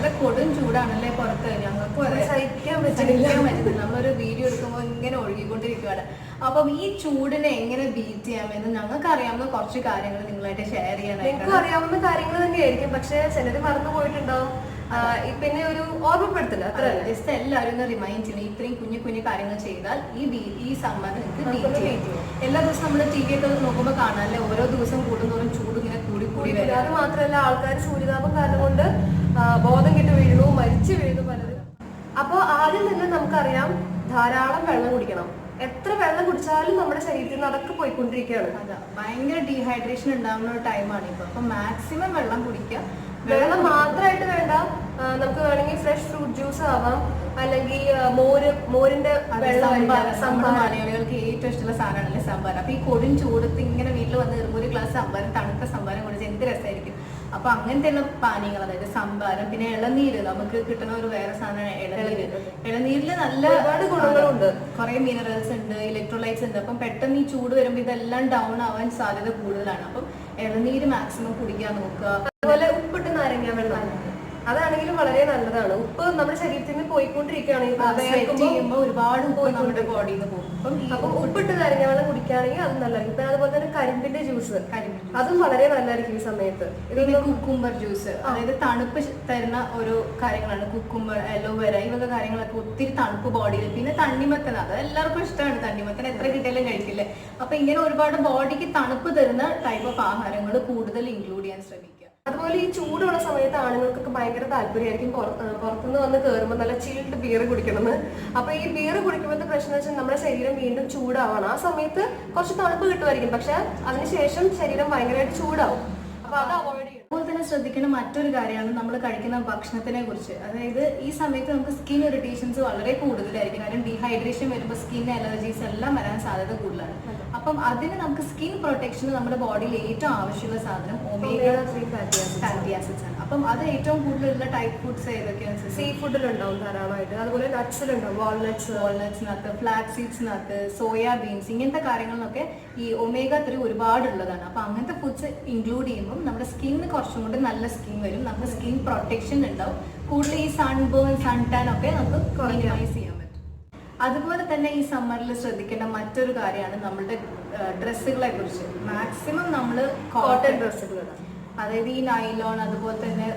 നല്ല കൊടും ചൂടാണല്ലേ പുറത്ത്. ഞങ്ങൾക്കും സഹിക്കാൻ പറ്റുന്നില്ല. നമ്മളൊരു വീഡിയോ എടുക്കുമ്പോൾ ഇങ്ങനെ ഒഴുകിക്കൊണ്ടിരിക്കുകയാണ്. അപ്പം ഈ ചൂടിനെ എങ്ങനെ ബീറ്റ് ചെയ്യാമെന്ന് ഞങ്ങൾക്ക് അറിയാവുന്ന കുറച്ച് കാര്യങ്ങൾ നിങ്ങളായിട്ട് ഷെയർ ചെയ്യാനായിട്ട്. നിങ്ങൾക്ക് അറിയാവുന്ന കാര്യങ്ങൾ തന്നെയായിരിക്കും, പക്ഷെ ചിലര് മറന്നു പോയിട്ടുണ്ടാവും. പിന്നെ ഒരു ഓർമ്മപ്പെടുത്തില്ല, അത്ര ജസ്റ്റ് എല്ലാവരും ഒന്ന് റിമൈൻഡ് ചെയ്യണം. ഇത്രയും കുഞ്ഞു കുഞ്ഞു കാര്യങ്ങൾ ചെയ്താൽ ഈ സമ്മർ നിങ്ങൾക്ക് ബീറ്റ് ചെയ്യാം. എല്ലാ ദിവസവും നമ്മൾ ടി വി ഒക്കെ നോക്കുമ്പോൾ കാണാല്ലേ, ഓരോ ദിവസം കൂടുന്തോറും ചൂട് ഇങ്ങനെ കൂടി കൂടി വരും. അത് മാത്രമല്ല, ആൾക്കാർ സൂര്യതാപം കാരണം കൊണ്ട് ബോധം കെട്ട് വീഴുന്നു, മരിച്ചു വീഴുന്നു പലരും. അപ്പോൾ ആദ്യം തന്നെ നമുക്കറിയാം, ധാരാളം വെള്ളം കുടിക്കണം. എത്ര വെള്ളം കുടിച്ചാലും നമ്മുടെ ശരീരത്തിൽ നിന്ന് അതൊക്കെ പോയിക്കൊണ്ടിരിക്കുകയാണ്. അതാ ഭയങ്കര ഡീഹൈഡ്രേഷൻ ഉണ്ടാകുന്ന ഒരു ടൈമാണ് ഇപ്പൊ. അപ്പൊ മാക്സിമം വെള്ളം കുടിക്കുക. വെള്ളം മാത്രമായിട്ട് വേണ്ട, നമുക്ക് വേണമെങ്കിൽ ഫ്രഷ് ഫ്രൂട്ട് ജ്യൂസ് ആവാം, അല്ലെങ്കിൽ മോരിന്റെ മലയാളികൾക്ക് ഏറ്റവും ഇഷ്ടമുള്ള സാധനമാണല്ലേ സംഭാരം. അപ്പൊ ഈ കൊടും ചൂടത്ത് ഇങ്ങനെ വീട്ടിൽ വന്ന് കയറുമ്പോൾ ഒരു ഗ്ലാസ് സംഭാരം, തണുത്ത സംഭാരം കുടിച്ച് എന്ത് രസമായിരിക്കും. അപ്പൊ അങ്ങനത്തെയുള്ള പാനീയങ്ങൾ, അതായത് സംഭാരം, പിന്നെ ഇളനീര്, നമുക്ക് കിട്ടുന്ന ഒരു വേറെ സാധനമാണ് ഇളനീര്. ഇളനീരിൽ നല്ല ഒരുപാട് ഗുണങ്ങളുണ്ട്, കുറെ മിനറൽസ് ഉണ്ട്, ഇലക്ട്രോലൈറ്റ്സ് ഉണ്ട്. അപ്പം പെട്ടെന്ന് ഈ ചൂട് വരുമ്പോൾ ഇതെല്ലാം ഡൗൺ ആവാൻ സാധ്യത കൂടുതലാണ്. അപ്പം ഇളനീര് മാക്സിമം കുടിക്കാൻ നോക്കുക. അതുപോലെ ഉപ്പിട്ട് നാരങ്ങ വെള്ളം, അതാണെങ്കിലും വളരെ നല്ലതാണ്. ഉപ്പ് നമ്മുടെ ശരീരത്തിൽ നിന്ന് പോയിക്കൊണ്ടിരിക്കുകയാണെങ്കിൽ ഒരുപാട് ഉപ്പ് നമ്മുടെ ബോഡിയിൽ നിന്ന് പോകും. അപ്പം ഉപ്പിട്ട് നാരങ്ങ വെള്ളം കുടിക്കുകയാണെങ്കിൽ അത് നല്ലതായിരിക്കും. പിന്നെ അതുപോലെ തന്നെ കരിമ്പിന്റെ ജ്യൂസ്, അതും വളരെ നല്ലതായിരിക്കും ഈ സമയത്ത്. ഇതിന് കുക്കുംബർ ജ്യൂസ്, അതായത് തണുപ്പ് തരുന്ന ഓരോ കാര്യങ്ങളാണ്. കുക്കുംബർ, അലോവേര, ഈ വക കാര്യങ്ങളൊക്കെ ഒത്തിരി തണുപ്പ് ബോഡിയിൽ. പിന്നെ തണ്ണിമത്തൻ, അത് എല്ലാവർക്കും ഇഷ്ടമാണ്. തണ്ണിമത്തൻ എത്ര കിട്ടിയാലും കഴിക്കില്ലേ. അപ്പൊ ഇങ്ങനെ ഒരുപാട് ബോഡിക്ക് തണുപ്പ് തരുന്ന ടൈപ്പ് ഓഫ് ആഹാരങ്ങൾ കൂടുതൽ ഇൻക്ലൂഡ് ചെയ്യാൻ ശ്രമിക്കുക. അതുപോലെ ഈ ചൂടുള്ള സമയത്ത് ആണുങ്ങൾക്കൊക്കെ ഭയങ്കര താല്പര്യമായിരിക്കും പുറത്തുനിന്ന് വന്ന് കയറുമ്പോൾ നല്ല ചിൽഡ് ബിയർ കുടിക്കണമെന്ന്. അപ്പൊ ഈ ബിയർ കുടിക്കുമ്പോഴത്തെ പ്രശ്നം വെച്ചാൽ നമ്മുടെ ശരീരം വീണ്ടും ചൂടാവണം. ആ സമയത്ത് കുറച്ച് തണുപ്പ് കിട്ടുമായിരിക്കും, പക്ഷെ അതിനുശേഷം ശരീരം ഭയങ്കരമായിട്ട് ചൂടാവും. അപ്പൊ അത് അവോയ്ഡ് ചെയ്യണം. അതുപോലെ തന്നെ ശ്രദ്ധിക്കേണ്ട മറ്റൊരു കാര്യമാണ് നമ്മൾ കഴിക്കുന്ന ഭക്ഷണത്തിനെ കുറിച്ച്. അതായത് ഈ സമയത്ത് നമുക്ക് സ്കിൻ ഇറിറ്റേഷൻസ് വളരെ കൂടുതലായിരിക്കും. കാരണം ഡീഹൈഡ്രേഷൻ വരുമ്പോൾ സ്കിൻ അലർജീസ് എല്ലാം വരാൻ സാധ്യത കൂടുതലാണ്. അപ്പം അതിന് നമുക്ക് സ്കിൻ പ്രൊട്ടക്ഷന് നമ്മുടെ ബോഡിയിൽ ഏറ്റവും ആവശ്യമുള്ള സാധനം ഒമേഗ 3 ഫാറ്റി ആസിഡ്സ് ആണ്. അപ്പം അത് ഏറ്റവും കൂടുതലുള്ള ടൈപ്പ് ഫുഡ്സ് ഏതൊക്കെയാണ്? സീ ഫുഡിലുണ്ടാവും ധാരാളമായിട്ട്. അതുപോലെ നട്ട്സിലുണ്ടാവും, വാൾനട്ട്സിനകത്ത്, ഫ്ലാക്സ് സീഡ്സിനകത്ത്, സോയാബീൻസ്, ഇങ്ങനത്തെ കാര്യങ്ങളിലൊക്കെ ഈ ഒമേഗ 3 ഒരുപാടുള്ളതാണ്. അപ്പൊ അങ്ങനത്തെ ഫുഡ്സ് ഇൻക്ലൂഡ് ചെയ്യുമ്പോൾ നമ്മുടെ സ്കിന്നിന് കുറച്ചും കൂടി നല്ല സ്കിൻ വരും, നമുക്ക് സ്കിൻ പ്രൊട്ടക്ഷൻ ഉണ്ടാവും. കൂടുതൽ ഈ സൺബേൺ, സൺ ടാൻ ഒക്കെ നമുക്ക് മിനിമൈസ് ചെയ്യാൻ പറ്റും. അതുപോലെ തന്നെ ഈ സമ്മറിൽ ശ്രദ്ധിക്കേണ്ട മറ്റൊരു കാര്യമാണ് നമ്മുടെ ഡ്രസ്സുകളെ കുറിച്ച്. മാക്സിമം നമ്മൾ കോട്ടൺ ഡ്രസ്സുകൾ, അതായത് ഈ നൈലോൺ, അതുപോലെ തന്നെ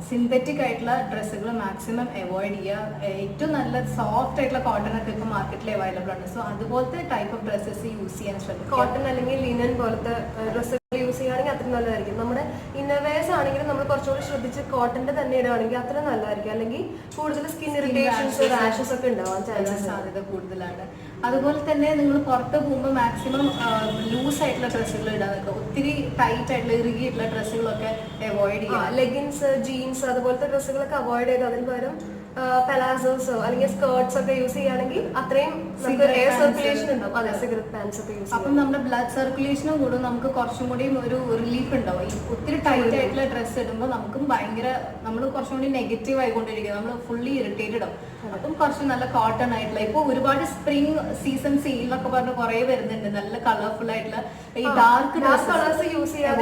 സിന്തറ്റിക് ആയിട്ടുള്ള ഡ്രസ്സുകൾ മാക്സിമം അവോയ്ഡ് ചെയ്യുക. ഏറ്റവും നല്ല സോഫ്റ്റ് ആയിട്ടുള്ള കോട്ടൺ ഒക്കെ ഇപ്പോൾ മാർക്കറ്റിൽ അവൈലബിൾ ആണ്. സോ അതുപോലത്തെ ടൈപ്പ് ഓഫ് ഡ്രസ്സസ് യൂസ് ചെയ്യാൻ ശ്രമിക്കുക. കോട്ടൺ അല്ലെങ്കിൽ ലിനൻ പോലത്തെ ഡ്രസ്സുകൾ യൂസ് ചെയ്യുകയാണെങ്കിൽ അത്ര നല്ലതായിരിക്കും. നമ്മുടെ ഇന്നർവെയർസ് ആണെങ്കിലും നമ്മൾ കുറച്ചുകൂടി ശ്രദ്ധിച്ച് കോട്ടന്റെ തന്നെ ഇടുകയാണെങ്കിൽ അത്ര നല്ലതായിരിക്കും. അല്ലെങ്കിൽ കൂടുതൽ സ്കിൻ ഇറിറ്റേഷൻസ്, റാഷസ് ഒക്കെ ഉണ്ടാവാൻ സാധ്യത കൂടുതലാണ്. അതുപോലെ തന്നെ നിങ്ങൾ പുറത്ത് പോകുമ്പോൾ മാക്സിമം ലൂസ് ആയിട്ടുള്ള ഡ്രസ്സുകൾ ഇടാൻ നിൽക്കുക. ഒത്തിരി ടൈറ്റ് ആയിട്ടുള്ള ഇറുകിയിട്ടുള്ള ഡ്രസ്സുകളൊക്കെ അവോയ്ഡ് ചെയ്യുക. ലെഗിൻസ്, ജീൻസ് അതുപോലത്തെ ഡ്രസ്സുകളൊക്കെ അവോയ്ഡ് ചെയ്ത് അതിന് പകരം പെലാസോസോ അല്ലെങ്കിൽ സ്കേർട്സ് ഒക്കെ യൂസ് ചെയ്യുകയാണെങ്കിൽ അത്രയും എയർ സർക്കുലേഷൻ ഉണ്ടാവും. അതെ, സിഗരറ്റ് പാൻസ് ഒക്കെ യൂസ് ചെയ്യും. അപ്പം നമ്മുടെ ബ്ലഡ് സർക്കുലേഷനും കൂടും, നമുക്ക് കുറച്ചും കൂടി ഒരു റിലീഫ് ഉണ്ടാവും. ഈ ഒത്തിരി ടൈറ്റ് ആയിട്ടുള്ള ഡ്രസ്സ് ഇടുമ്പോൾ നമുക്കും ഭയങ്കര, നമ്മൾ കുറച്ചും കൂടി നെഗറ്റീവ് ആയിക്കൊണ്ടിരിക്കുക, നമ്മൾ ഫുള്ളി ഇറിറ്റേറ്റഡ് ആവും. അപ്പം കുറച്ച് നല്ല കോട്ടൺ ആയിട്ടുള്ള, ഇപ്പോൾ ഒരുപാട് സ്പ്രിംഗ് സീസൺ സെയിലൊക്കെ പറഞ്ഞ് കുറെ വരുന്നുണ്ട്, നല്ല കളർഫുൾ ആയിട്ടുള്ള ഈ ഡാർക്ക് കളേഴ്സ് യൂസ് ചെയ്യാൻ,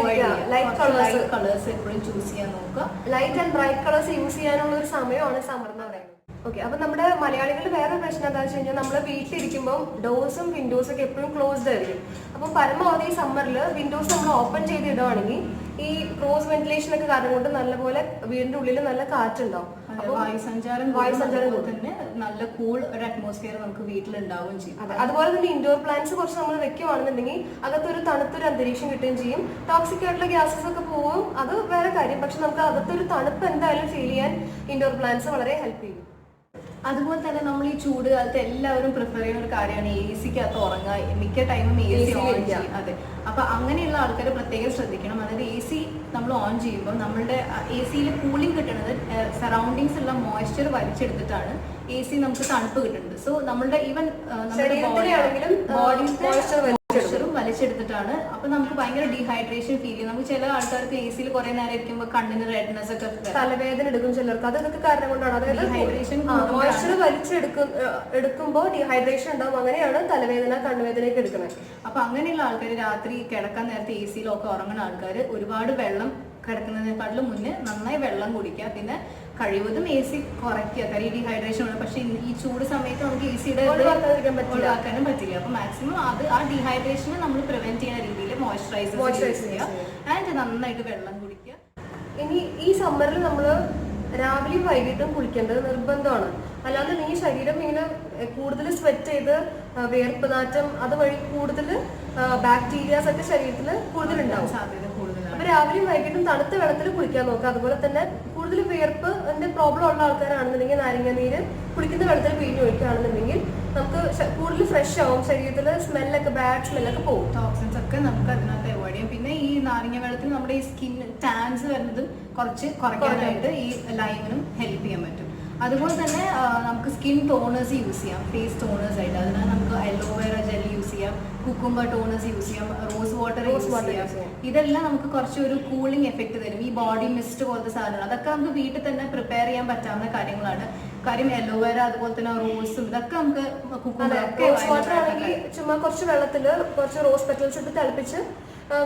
ലൈറ്റ് കളേഴ്സ് എപ്പോഴും ചൂസ് ചെയ്യാൻ നോക്കുക. Light and bright colours use ചെയ്യാനുള്ള ഒരു സമയമാണ് സമ്മർ എന്ന് പറയുന്നത്. ഓക്കെ, അപ്പൊ നമ്മുടെ മലയാളികളുടെ വേറെ പ്രശ്നം എന്താ വെച്ച് കഴിഞ്ഞാൽ, നമ്മള് വീട്ടിലിരിക്കുമ്പോൾ ഡോർസും വിൻഡോസും ഒക്കെ എപ്പോഴും ക്ലോസ്ഡ് ആയിരിക്കും. അപ്പൊ പരമാവധി ഈ സമ്മറിൽ വിൻഡോസ് നമ്മൾ ഓപ്പൺ ചെയ്ത് ഇടുവാണെങ്കിൽ ഈ ക്രോസ് വെന്റിലേഷൻ ഒക്കെ കാരണം കൊണ്ട് നല്ലപോലെ വീടിന്റെ ഉള്ളിൽ നല്ല കാറ്റുണ്ടാവും. വായുസഞ്ചാരം തന്നെ നല്ല കൂൾ ഒരു അറ്റ്മോസ്ഫിയർ നമുക്ക് വീട്ടിലുണ്ടാവുകയും ചെയ്യും. അതെ, അതുപോലെ തന്നെ ഇൻഡോർ പ്ലാന്റ്സ് കുറച്ച് നമ്മൾ വെക്കുകയാണെന്നുണ്ടെങ്കിൽ അകത്തൊരു തണുത്തൊരു അന്തരീക്ഷം കിട്ടുകയും ചെയ്യും. ടോക്സിക് ആയിട്ടുള്ള ഗ്യാസസ് ഒക്കെ പോവും, അത് വേറെ കാര്യം. പക്ഷെ നമുക്ക് അകത്തൊരു തണുപ്പ് എന്തായാലും ഫീൽ ചെയ്യാൻ ഇൻഡോർ പ്ലാന്റ്സ് വളരെ ഹെൽപ്പ് ചെയ്യും. അതുപോലെ തന്നെ നമ്മൾ ഈ ചൂട് കാലത്ത് എല്ലാവരും പ്രിഫർ ചെയ്യുന്ന ഒരു കാര്യമാണ് എ സിക്കകത്ത് ഉറങ്ങുക. മിക്ക ടൈമും എ സി ഓൺ ചെയ്യും. അതെ, അപ്പൊ അങ്ങനെയുള്ള ആൾക്കാർ പ്രത്യേകം ശ്രദ്ധിക്കണം. അതായത് എ സി നമ്മൾ ഓൺ ചെയ്യുമ്പോൾ നമ്മളുടെ എ സിയിൽ കൂളിംഗ് കിട്ടുന്നത് സറൗണ്ടിങ്സ് ഉള്ള മോയ്സ്ചർ വലിച്ചെടുത്തിട്ടാണ് എ സി നമുക്ക് തണുപ്പ് കിട്ടുന്നത്. സോ നമ്മളുടെ ഈവൻ ബോഡിയുടെ വലിച്ചെടുത്തിട്ടാണ്. അപ്പൊ നമുക്ക് ഭയങ്കര ഡീഹൈഡ്രേഷൻ ഫീൽ ചെയ്യും. നമുക്ക് ചില ആൾക്കാർക്ക് എ സിയിൽ കുറെ നേരം ഇരിക്കുമ്പോൾ കണ്ണിന് റെഡ്നെസ് ഒക്കെ, തലവേദന എടുക്കും ചിലർക്ക്. അതൊക്കെ കാരണം കൊണ്ടാണ്. അതായത് ഡീഹൈഡ്രേഷൻ മോയ്സ്ചർ വലിച്ചെടുക്കുമ്പോൾ ഡീഹൈഡ്രേഷൻ ഉണ്ടാവും. അങ്ങനെയാണ് തലവേദന, കണ്ണുവേദനയൊക്കെ എടുക്കുന്നത്. അപ്പൊ അങ്ങനെയുള്ള ആൾക്കാർ രാത്രി കിടക്കാൻ നേരത്തെ എ സിയിലൊക്കെ ഉറങ്ങുന്ന ആൾക്കാർ ഒരുപാട് വെള്ളം കിടക്കുന്നതിനേക്കാളും മുന്നേ നന്നായി വെള്ളം കുടിക്കുക. പിന്നെ കഴിവതും AC കുറയ്ക്കുക. കാര്യം ഡീഹൈഡ്രേഷൻ ഉണ്ട്. പക്ഷെ ഈ ചൂട് സമയത്ത് നമുക്ക് AC ഒഴിവാക്കാനും പറ്റില്ല. അപ്പൊ മാക്സിമം ആ ഡീഹൈഡ്രേഷനെ നമ്മൾ പ്രിവെന്റ് ചെയ്യുന്ന രീതിയിൽ മോയ്സ്ചറൈസർ ചെയ്യുക ആൻഡ് നന്നായിട്ട് വെള്ളം കുടിക്കുക. ഇനി ഈ സമ്മറിൽ നമ്മള് രാവിലെയും വൈകിട്ടും കുളിക്കേണ്ടത് നിർബന്ധമാണ്. അല്ലാതെ ഈ ശരീരം ഇങ്ങനെ കൂടുതൽ സ്വെറ്റ് ചെയ്ത് വേർപ്പ് നാറ്റം അതുവഴി കൂടുതൽ ബാക്ടീരിയാസ് ഒക്കെ ശരീരത്തിൽ കൂടുതൽ ഉണ്ടാവും. സാധ്യത കൂടുതലാണ്. അപ്പൊ രാവിലെയും വൈകിട്ടും തണുത്ത വെള്ളത്തിൽ കുളിക്കാൻ നോക്കുക. അതുപോലെ തന്നെ കൂടുതൽ വേർപ്പ് പ്രോബ്ലം ഉള്ള ആൾക്കാരാണെന്നുണ്ടെങ്കിൽ നാരങ്ങ നീര് കുളിക്കുന്ന വെള്ളത്തിൽ പിഴിഞ്ഞ് ഒഴിക്കുകയാണെന്നുണ്ടെങ്കിൽ നമുക്ക് കൂടുതൽ ഫ്രഷ് ആവും. ശരീരത്തിൽ സ്മെല്ലൊക്കെ ബാഡ് സ്മെല്ലൊക്കെ പോകും. ടോക്സിൻസ് ഒക്കെ നമുക്ക് അതിനകത്ത് അവോയ്ഡ് ചെയ്യാം. പിന്നെ ഈ നാരങ്ങ വെള്ളത്തിൽ നമ്മുടെ ഈ സ്കിൻ ടാൻസ് വരുന്നതും കുറയ്ക്കാനായിട്ട് ഈ ലൈമിനും ഹെൽപ്പ് ചെയ്യാൻ പറ്റും. അതുപോലെ തന്നെ നമുക്ക് സ്കിൻ ടോണേഴ്സ് യൂസ് ചെയ്യാം, ഫേസ് ടോണേഴ്സ് ആയിട്ട്. അതിനാൽ നമുക്ക് അലോവേറ ജെൽ യൂസ് ചെയ്യാം, കുക്കുംബർ ടോണേഴ്സ് യൂസ് ചെയ്യാം, റോസ് വാട്ടർ യൂസ് ചെയ്യാം. ഇതെല്ലാം നമുക്ക് കുറച്ചൊരു കൂളിംഗ് എഫക്ട് തരും. ഈ ബോഡി മിസ്റ്റ് പോലത്തെ സാധനങ്ങൾ അതൊക്കെ നമുക്ക് വീട്ടിൽ തന്നെ പ്രിപ്പയർ ചെയ്യാൻ പറ്റാവുന്ന കാര്യങ്ങളാണ്. കാര്യം അലോവേറ അതുപോലെ തന്നെ റോസും ഇതൊക്കെ നമുക്ക് റോസ് വാട്ടർ ആണെങ്കിൽ ചുമ്മാ കുറച്ച് വെള്ളത്തില് കുറച്ച് റോസ് പെറ്റൽസ് ഇട്ട് തിളപ്പിച്ച്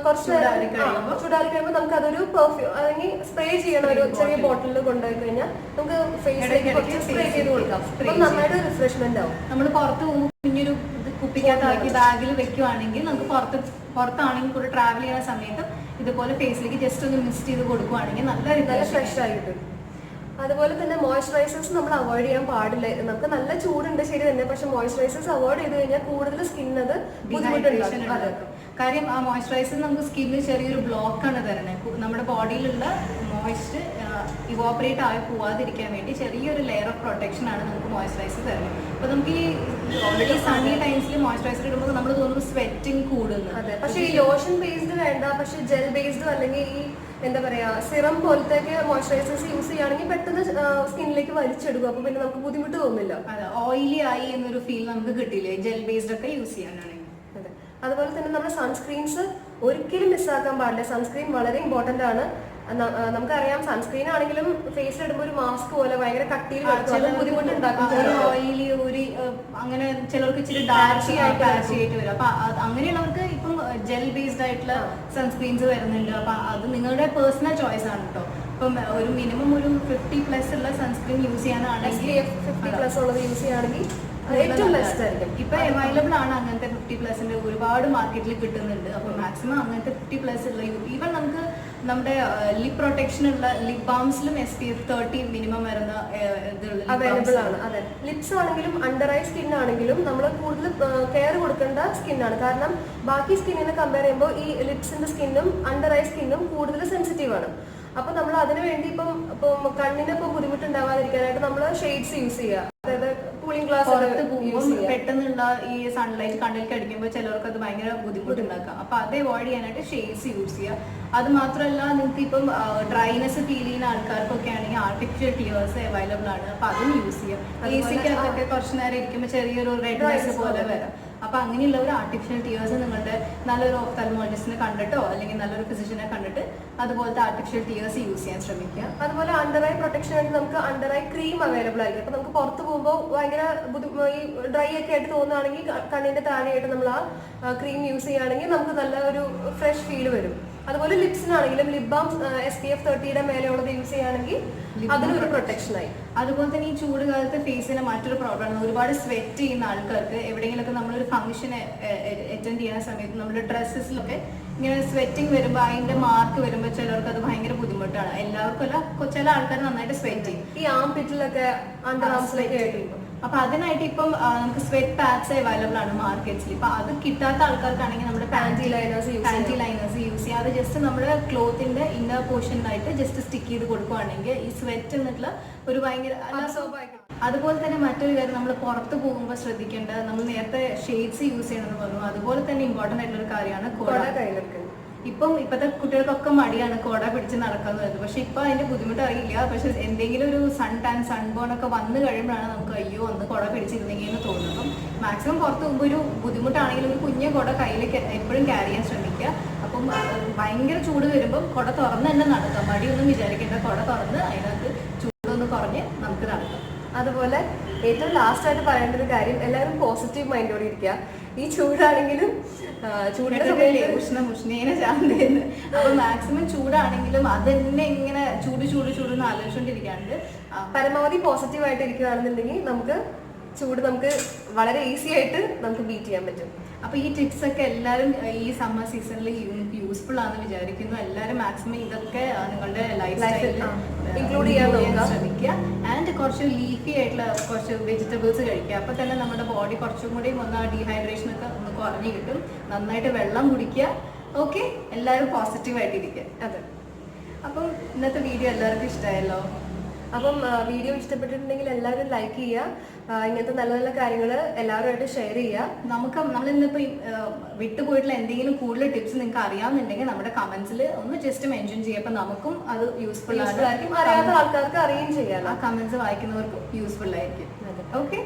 കുറച്ച് ചൂടാറി കഴിയുമ്പോൾ നമുക്ക് അതൊരു പെർഫ്യൂം അല്ലെങ്കിൽ സ്പ്രേ ചെയ്യണം. ഒരു ചെറിയ ബോട്ടിലിൽ കൊണ്ടുപോയി കഴിഞ്ഞാൽ നമുക്ക് ഫേസിലേക്ക് കുറച്ച് സ്പ്രേ ചെയ്ത് കൊടുക്കാം. അപ്പം നന്നായിട്ട് റിഫ്രഷ്മെന്റ് ആവും. നമ്മൾ പുറത്ത് പോകുമ്പോൾ കുഞ്ഞൊരു കുപ്പിക്കകത്താക്കി ബാഗിൽ വെക്കുവാണെങ്കിൽ നമുക്ക് പുറത്താണെങ്കിൽ കൂടെ ട്രാവൽ ചെയ്യുന്ന സമയത്ത് ഇതുപോലെ ഫേസിലേക്ക് ജസ്റ്റ് ഒന്ന് മിസ്റ്റ് ചെയ്ത് കൊടുക്കുവാണെങ്കിൽ നല്ല ഫ്രഷ് ആയിട്ട്. അതുപോലെ തന്നെ മോയ്സ്ചറൈസേഴ്സ് നമ്മൾ അവോയ്ഡ് ചെയ്യാൻ പാടില്ല. നമുക്ക് നല്ല ചൂടുണ്ട് ശരി തന്നെ, പക്ഷെ മോയ്സ്ചറൈസേഴ്സ് അവോയ്ഡ് ചെയ്ത് കഴിഞ്ഞാൽ കൂടുതൽ സ്കിന്നത് ബുദ്ധിമുട്ടുണ്ടാകും. കാര്യം ആ മോയ്സ്ചറൈസർ നമുക്ക് സ്കിന്നിൽ ചെറിയൊരു ബ്ലോക്കാണ് തരുന്നത്. നമ്മുടെ ബോഡിയിലുള്ള മോയ്സ്റ്റ് ഇവോപ്പറേറ്റ് ആയി പോവാതിരിക്കാൻ വേണ്ടി ചെറിയൊരു ലെയർ ഓഫ് പ്രൊട്ടക്ഷൻ ആണ് നമുക്ക് മോയ്സ്ചറൈസർ തരുന്നത്. അപ്പൊ നമുക്ക് ഈ ഓൾറെഡി സണ്ണി ടൈംസിൽ മോയ്സ്ചറൈസർ ഇടുമ്പോൾ നമ്മൾ തോന്നുന്നു സ്വെറ്റിംഗ് കൂടുന്നു. പക്ഷെ ഈ ലോഷൻ ബേസ്ഡ് വേണ്ട, പക്ഷെ ജെൽ ബേസ്ഡ് അല്ലെങ്കിൽ ഈ എന്താ പറയാ സിറം പോലത്തെ മോയ്സ്ചറൈസേഴ്സ് യൂസ് ചെയ്യുകയാണെങ്കിൽ പെട്ടെന്ന് സ്കിന്നിലേക്ക് വലിച്ചെടുക്കും. അപ്പൊ പിന്നെ നമുക്ക് ബുദ്ധിമുട്ട് തോന്നില്ല. അതെ, ഓയിലി ആയി എന്നൊരു ഫീൽ നമുക്ക് കിട്ടില്ലേ ജെൽ ബേസ്ഡ് ഒക്കെ യൂസ് ചെയ്യാനാണെങ്കിൽ. അതെ, അതുപോലെ തന്നെ നമ്മുടെ സൺസ്ക്രീൻസ് ഒരിക്കലും മിസ്സാക്കാൻ പാടില്ല. സൺസ്ക്രീൻ വളരെ ഇമ്പോർട്ടന്റ് ആണ്. നമുക്കറിയാം സൺസ്ക്രീൻ ആണെങ്കിലും ഫേസിലിടുമ്പോൾ ഒരു മാസ്ക് പോലെ ഭയങ്കര കട്ടിയിൽ ബുദ്ധിമുട്ടുണ്ടാക്കും. ഓയിലി ഒരു അങ്ങനെ ചിലർക്ക് ഇച്ചിരി ഡാർച്ചി ആയിട്ട് വരും. അപ്പൊ അങ്ങനെയുള്ളവർക്ക് ഇപ്പം ജെൽ ബേസ്ഡ് ആയിട്ടുള്ള സൺസ്ക്രീൻസ് വരുന്നുണ്ട്. അപ്പൊ അത് നിങ്ങളുടെ പേഴ്സണൽ ചോയ്സ് ആണ് കേട്ടോ. ഇപ്പം ഒരു മിനിമം ഒരു 50+ ഉള്ള സൺസ്ക്രീൻ യൂസ് ചെയ്യാനാണെങ്കിൽ 50+ ഉള്ളത് യൂസ് ചെയ്യുകയാണെങ്കിൽ ഏറ്റവും ബെസ്റ്റ് ആയിരിക്കും. ഇപ്പൊ അവൈലബിൾ ആണ് അങ്ങനത്തെ 50+ന്റെ ഒരുപാട് മാർക്കറ്റിൽ കിട്ടുന്നുണ്ട്. അപ്പൊ മാക്സിമം അങ്ങനത്തെ 50+ ഉള്ള ഈവൻ നമുക്ക് നമ്മുടെ ലിപ് പ്രൊട്ടക്ഷൻ ഉള്ള ലിപ് ബാംസിലും SPF 30 മിനിമം വരുന്ന അവൈലബിൾ ആണ്. അതെ, ലിപ്സ് ആണെങ്കിലും അണ്ടർ ഐ സ്കിൻ ആണെങ്കിലും നമ്മൾ കൂടുതൽ കെയർ കൊടുക്കേണ്ട സ്കിന്നാണ്. കാരണം ബാക്കി സ്കിന്നിനെ കമ്പയർ ചെയ്യുമ്പോൾ ഈ ലിപ്സിന്റെ സ്കിന്നും അണ്ടർ ഐ സ്കിന്നും കൂടുതൽ സെൻസിറ്റീവ് ആണ്. അപ്പൊ നമ്മൾ അതിനു വേണ്ടി ഇപ്പം കണ്ണിന് ഇപ്പം ബുദ്ധിമുട്ടുണ്ടാവാതിരിക്കാനായിട്ട് നമ്മൾ ഷെയ്ഡ്സ് യൂസ് ചെയ്യുക. അതായത് കൂളിംഗ് ഗ്ലാസ് പെട്ടെന്നുള്ള ഈ സൺലൈറ്റ് കണ്ണിലേക്ക് അടിക്കുമ്പോൾ ചിലർക്ക് അത് ഭയങ്കര ബുദ്ധിമുട്ടുണ്ടാക്കാം. അപ്പൊ അത് അവോയ്ഡ് ചെയ്യാനായിട്ട് ഷെയ്ഡ്സ് യൂസ് ചെയ്യുക. അത് മാത്രമല്ല നിങ്ങൾക്ക് ഇപ്പം ഡ്രൈനെസ് ഫീൽ ചെയ്യുന്ന ആൾക്കാർക്കൊക്കെ ആണെങ്കിൽ ആർട്ടിഫിഷ്യൽ ടിയേഴ്സ് അവൈലബിൾ ആണ്. അപ്പൊ അതും യൂസ് ചെയ്യാം. AC-ക്കകത്തൊക്കെ കുറച്ച് നേരം ഇരിക്കുമ്പോൾ ചെറിയൊരു റെഡ്നെസ് പോലെ വരാം. അപ്പൊ അങ്ങനെയുള്ള ഒരു ആർട്ടിഫിഷ്യൽ ടിയേഴ്സ് നിങ്ങളുടെ നല്ലൊരു ഓഫ്താൽമോളജിസ്റ്റിനെ കണ്ടിട്ടോ അല്ലെങ്കിൽ നല്ലൊരു ഫിസിഷ്യനെ കണ്ടിട്ട് അതുപോലത്തെ ആർട്ടിഫിഷ്യൽ ടിയേഴ്സ് യൂസ് ചെയ്യാൻ ശ്രമിക്കുക. അതുപോലെ അണ്ടർ ഐ പ്രൊട്ടക്ഷൻ വേണ്ടി നമുക്ക് അണ്ടർ ഐ ക്രീം അവൈലബിൾ ആയിരിക്കും. അപ്പൊ നമുക്ക് പുറത്ത് പോകുമ്പോൾ ഭയങ്കര ഈ ഡ്രൈ ഒക്കെ ആയിട്ട് തോന്നുകയാണെങ്കിൽ കണ്ണിന്റെ താഴെയായിട്ട് നമ്മൾ ആ ക്രീം യൂസ് ചെയ്യുകയാണെങ്കിൽ നമുക്ക് നല്ല ഒരു ഫ്രഷ് ഫീൽ വരും. അതുപോലെ ലിപ്സിനാണെങ്കിലും ലിപ് ബാം SPF 30 മേലെയുള്ളത് യൂസ് ചെയ്യുകയാണെങ്കിൽ അതിനൊരു പ്രൊട്ടക്ഷനായി. അതുപോലെ തന്നെ ഈ ചൂട് കാലത്ത് ഫേസിന് മറ്റൊരു പ്രോബ്ലമാണ് ഒരുപാട് സ്വെറ്റ് ചെയ്യുന്ന ആൾക്കാർക്ക്. എവിടെയെങ്കിലുമൊക്കെ നമ്മളൊരു ഫംഗ്ഷൻ അറ്റൻഡ് ചെയ്യുന്ന സമയത്ത് നമ്മുടെ ഡ്രസ്സസിലൊക്കെ ഇങ്ങനെ സ്വെറ്റിംഗ് വരുമ്പോൾ അതിന്റെ മാർക്ക് വരുമ്പോൾ ചിലർക്ക് അത് ഭയങ്കര ബുദ്ധിമുട്ടാണ്. എല്ലാവർക്കും അല്ല, ചില ആൾക്കാർ നന്നായിട്ട് സ്വെറ്റ് ചെയ്യും. ഈ ആംപിറ്റിലൊക്കെ അണ്ടർ ആംസിലൊക്കെ ആയിട്ട്. അപ്പൊ അതിനായിട്ട് ഇപ്പം നമുക്ക് സ്വെറ്റ് പാഡ്സ് അവൈലബിൾ ആണ് മാർക്കറ്റ്സിൽ. ഇപ്പൊ അത് കിട്ടാത്ത ആൾക്കാർക്കാണെങ്കിൽ നമ്മുടെ പാൻറ്റി ലൈനേഴ്സ് യൂസ് ചെയ്യാം. അത് ജസ്റ്റ് നമ്മുടെ ക്ലോത്തിന്റെ ഇന്നർ പോർഷനിലായിട്ട് ജസ്റ്റ് സ്റ്റിക്ക് ചെയ്ത് കൊടുക്കുവാണെങ്കിൽ ഈ സ്വെറ്റ് എന്നിട്ടുള്ള ഒരു ഭയങ്കര. അതുപോലെ തന്നെ മറ്റൊരു കാര്യം നമ്മൾ പുറത്ത് പോകുമ്പോൾ ശ്രദ്ധിക്കേണ്ട, നമ്മൾ നേരത്തെ ഷെയ്ഡ്സ് യൂസ് ചെയ്യണമെന്ന് പറഞ്ഞു. അതുപോലെ തന്നെ ഇമ്പോർട്ടന്റ് ആയിട്ടുള്ള ഒരു കാര്യമാണ് കോട കയ്യിലെടുക്കുന്നത്. ഇപ്പോഴത്തെ കുട്ടികൾക്കൊക്കെ മടിയാണ് കോട പിടിച്ച് നടക്കാന്ന് പറയുന്നത്. പക്ഷെ ഇപ്പൊ അതിന്റെ ബുദ്ധിമുട്ട് അറിയില്ല. പക്ഷെ എന്തെങ്കിലും ഒരു സൺബേൺ ഒക്കെ വന്നു കഴിയുമ്പോഴാണ് നമുക്ക് അയ്യോ ഒന്ന് കുട പിടിച്ചിരുന്നെങ്കിൽ എന്ന് തോന്നുന്നു. അപ്പം മാക്സിമം പുറത്ത് പോകുമ്പോൾ ഒരു ബുദ്ധിമുട്ടാണെങ്കിലും ഒരു കുഞ്ഞ കുട കയ്യിൽ എപ്പോഴും ക്യാരി ചെയ്യാൻ ശ്രമിക്കുക. അപ്പം ഭയങ്കര ചൂട് വരുമ്പോൾ കുട തുറന്ന് തന്നെ നടക്കാം. മടിയൊന്നും വിചാരിക്കേണ്ട, കുട തുറന്ന് അതിനകത്ത് ചൂടൊന്ന് കുറഞ്ഞ് നമുക്ക് നടക്കാം. അതുപോലെ ഏറ്റവും ലാസ്റ്റ് ആയിട്ട് പറയേണ്ട ഒരു കാര്യം, എല്ലാവരും പോസിറ്റീവ് മൈൻഡോടെ ഇരിക്കുക. ഈ ചൂടാണെങ്കിലും ചൂടിന്റെ സമയത്ത് ഉഷ്ണേന ശാന്തേന്ന്. അപ്പൊ മാക്സിമം ചൂടാണെങ്കിലും അതന്നെ ഇങ്ങനെ ചൂട് എന്ന് ആലോചിച്ചോണ്ടിരിക്കാണ്ട് പരമാവധി പോസിറ്റീവ് ആയിട്ട് ഇരിക്കുകയാണെന്നുണ്ടെങ്കിൽ നമുക്ക് ചൂട് നമുക്ക് വളരെ ഈസി ആയിട്ട് നമുക്ക് ബീറ്റ് ചെയ്യാൻ പറ്റും. അപ്പൊ ഈ ടിപ്സ് ഒക്കെ എല്ലാവരും ഈ സമ്മർ സീസണിൽ യൂസ്ഫുൾ ആണെന്ന് വിചാരിക്കുന്നു. എല്ലാവരും മാക്സിമം ഇതൊക്കെ നിങ്ങളുടെ ലൈഫ് സ്റ്റൈലിൽ ഇൻക്ലൂഡ് ചെയ്യാൻ ശ്രമിക്കുക. ആൻഡ് കുറച്ച് ലീഫി ആയിട്ടുള്ള കുറച്ച് വെജിറ്റബിൾസ് കഴിക്കുക. അപ്പൊ തന്നെ നമ്മുടെ ബോഡി കുറച്ചും കൂടി ഒന്ന് ഡീഹൈഡ്രേഷൻ ഒക്കെ ഒന്ന് കുറഞ്ഞു കിട്ടും. നന്നായിട്ട് വെള്ളം കുടിക്കുക. ഓക്കെ, എല്ലാവരും പോസിറ്റീവ് ആയിട്ടിരിക്കുക. അതെ. അപ്പം ഇന്നത്തെ വീഡിയോ എല്ലാവർക്കും ഇഷ്ടമായല്ലോ. അപ്പം വീഡിയോ ഇഷ്ടപ്പെട്ടിട്ടുണ്ടെങ്കിൽ എല്ലാവരും ലൈക്ക് ചെയ്യുക. ഇങ്ങനത്തെ നല്ല നല്ല കാര്യങ്ങൾ എല്ലാവരുമായിട്ട് ഷെയർ ചെയ്യുക. നമ്മളിന്നിപ്പോൾ വിട്ടുപോയിട്ടുള്ള എന്തെങ്കിലും കൂടുതൽ ടിപ്സ് നിങ്ങൾക്ക് അറിയാമെന്നുണ്ടെങ്കിൽ നമ്മുടെ കമന്റ്സിൽ ഒന്ന് ജസ്റ്റ് മെൻഷൻ ചെയ്യുക. അപ്പം നമുക്കും അത് യൂസ്ഫുൾ ആയിരിക്കും. അറിയാത്ത ആൾക്കാർക്ക് അറിയുകയും ചെയ്യാം. ആ കമന്റ്സ് വായിക്കുന്നവർക്കും യൂസ്ഫുൾ ആയിരിക്കും. ഓക്കെ,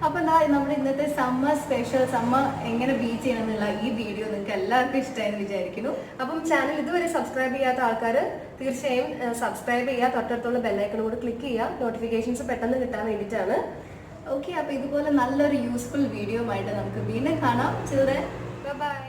അപ്പൊ എന്താ നമ്മുടെ ഇന്നത്തെ സമ്മർ സ്പെഷ്യൽ സമ്മർ എങ്ങനെ ബീച്ച് ചെയ്യണം എന്നുള്ള ഈ വീഡിയോ നിങ്ങൾക്ക് എല്ലാവർക്കും ഇഷ്ടമായെന്ന് വിചാരിക്കുന്നു. അപ്പം ചാനൽ ഇതുവരെ സബ്സ്ക്രൈബ് ചെയ്യാത്ത ആൾക്കാർ തീർച്ചയായും സബ്സ്ക്രൈബ് ചെയ്യുക. തൊട്ടടുത്തുള്ള ബെല്ലൈക്കൺ കൂടെ ക്ലിക്ക് ചെയ്യുക. നോട്ടിഫിക്കേഷൻസ് പെട്ടെന്ന് കിട്ടാൻ വേണ്ടിയിട്ടാണ്. ഓക്കെ, അപ്പൊ ഇതുപോലെ നല്ലൊരു യൂസ്ഫുൾ വീഡിയോ ആയിട്ട് നമുക്ക് വീണ്ടും കാണാം. Children, by.